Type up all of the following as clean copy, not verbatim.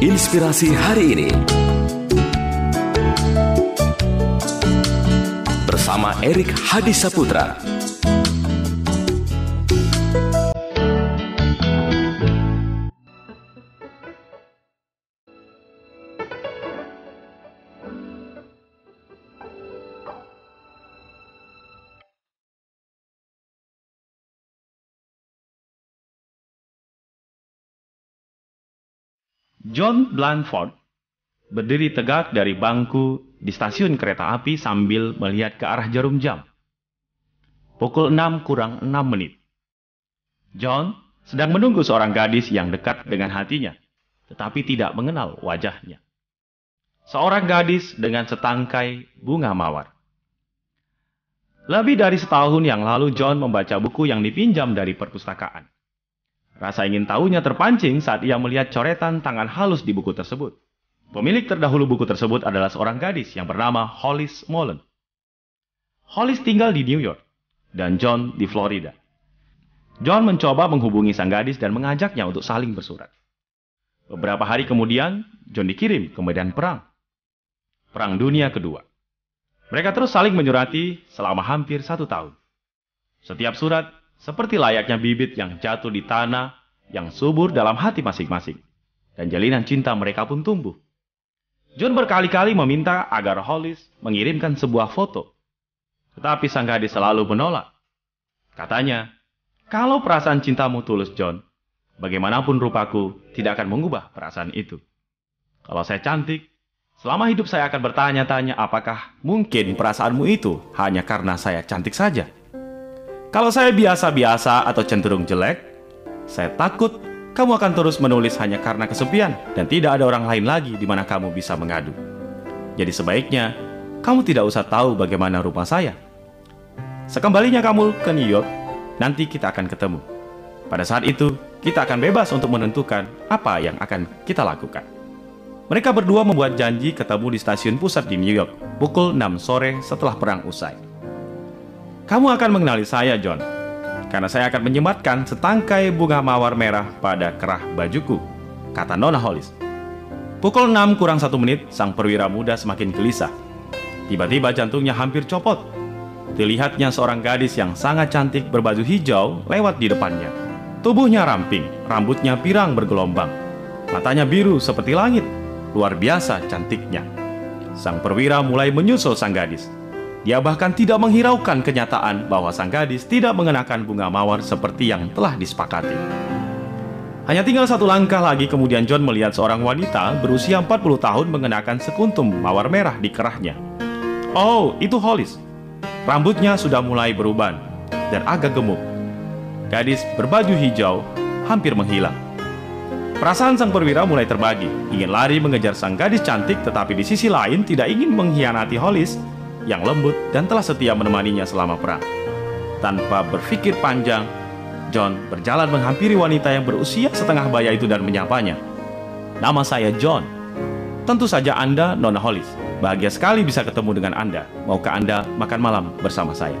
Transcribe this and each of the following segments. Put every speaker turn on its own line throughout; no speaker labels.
Inspirasi hari ini bersama Erik Hadisaputra.
John Blandford berdiri tegak dari bangku di stasiun kereta api sambil melihat ke arah jarum jam. Pukul 6 kurang 6 menit. John sedang menunggu seorang gadis yang dekat dengan hatinya, tetapi tidak mengenal wajahnya. Seorang gadis dengan setangkai bunga mawar. Lebih dari setahun yang lalu John membaca buku yang dipinjam dari perpustakaan. Rasa ingin tahunya terpancing saat ia melihat coretan tangan halus di buku tersebut. Pemilik terdahulu buku tersebut adalah seorang gadis yang bernama Hollis Mullen. Hollis tinggal di New York dan John di Florida. John mencoba menghubungi sang gadis dan mengajaknya untuk saling bersurat. Beberapa hari kemudian, John dikirim ke medan perang. Perang Dunia Kedua. Mereka terus saling menyurati selama hampir 1 tahun. Setiap surat seperti layaknya bibit yang jatuh di tanah yang subur dalam hati masing-masing. Dan jalinan cinta mereka pun tumbuh. John berkali-kali meminta agar Hollis mengirimkan sebuah foto. Tetapi sang gadis selalu menolak. Katanya, kalau perasaan cintamu tulus, John, bagaimanapun rupaku tidak akan mengubah perasaan itu. Kalau saya cantik, selama hidup saya akan bertanya-tanya apakah mungkin perasaanmu itu hanya karena saya cantik saja. Kalau saya biasa-biasa atau cenderung jelek, saya takut kamu akan terus menulis hanya karena kesepian dan tidak ada orang lain lagi di mana kamu bisa mengadu. Jadi sebaiknya kamu tidak usah tahu bagaimana rupa saya. Sekembalinya kamu ke New York, nanti kita akan ketemu. Pada saat itu, kita akan bebas untuk menentukan apa yang akan kita lakukan. Mereka berdua membuat janji ketemu di stasiun pusat di New York pukul 6 sore setelah perang usai. Kamu akan mengenali saya, John, karena saya akan menyematkan setangkai bunga mawar merah pada kerah bajuku, kata Nona Hollis. Pukul 6 kurang 1 menit, sang perwira muda semakin gelisah. Tiba-tiba jantungnya hampir copot. Dilihatnya seorang gadis yang sangat cantik berbaju hijau lewat di depannya. Tubuhnya ramping, rambutnya pirang bergelombang. Matanya biru seperti langit, luar biasa cantiknya. Sang perwira mulai menyusul sang gadis. Dia bahkan tidak menghiraukan kenyataan bahwa sang gadis tidak mengenakan bunga mawar seperti yang telah disepakati. Hanya tinggal 1 langkah lagi kemudian John melihat seorang wanita berusia 40 tahun mengenakan sekuntum mawar merah di kerahnya. Oh, itu Hollis. Rambutnya sudah mulai beruban dan agak gemuk. Gadis berbaju hijau hampir menghilang. Perasaan sang perwira mulai terbagi. Ingin lari mengejar sang gadis cantik, tetapi di sisi lain tidak ingin mengkhianati Hollis yang lembut dan telah setia menemaninya selama perang. Tanpa berpikir panjang, John berjalan menghampiri wanita yang berusia setengah baya itu dan menyapanya. Nama saya John. Tentu saja Anda, Nona Hollis. Bahagia sekali bisa ketemu dengan Anda. Maukah Anda makan malam bersama saya?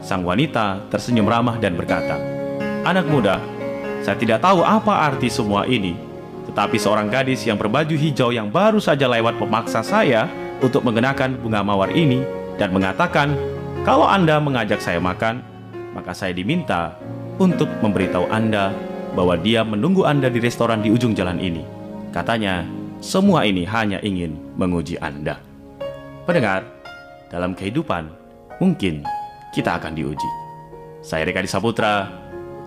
Sang wanita tersenyum ramah dan berkata, Anak muda, saya tidak tahu apa arti semua ini, tetapi seorang gadis yang berbaju hijau yang baru saja lewat memaksa saya untuk mengenakan bunga mawar ini dan mengatakan, kalau Anda mengajak saya makan, maka saya diminta untuk memberitahu Anda bahwa dia menunggu Anda di restoran di ujung jalan ini. Katanya, semua ini hanya ingin menguji Anda. Pendengar, dalam kehidupan, mungkin kita akan diuji. Saya Erik Hadisaputra,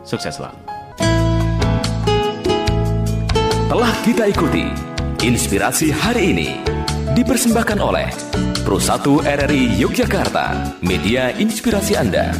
sukses selalu.
Telah kita ikuti Inspirasi hari ini. Dipersembahkan oleh Pro 1 RRI Yogyakarta, media inspirasi Anda.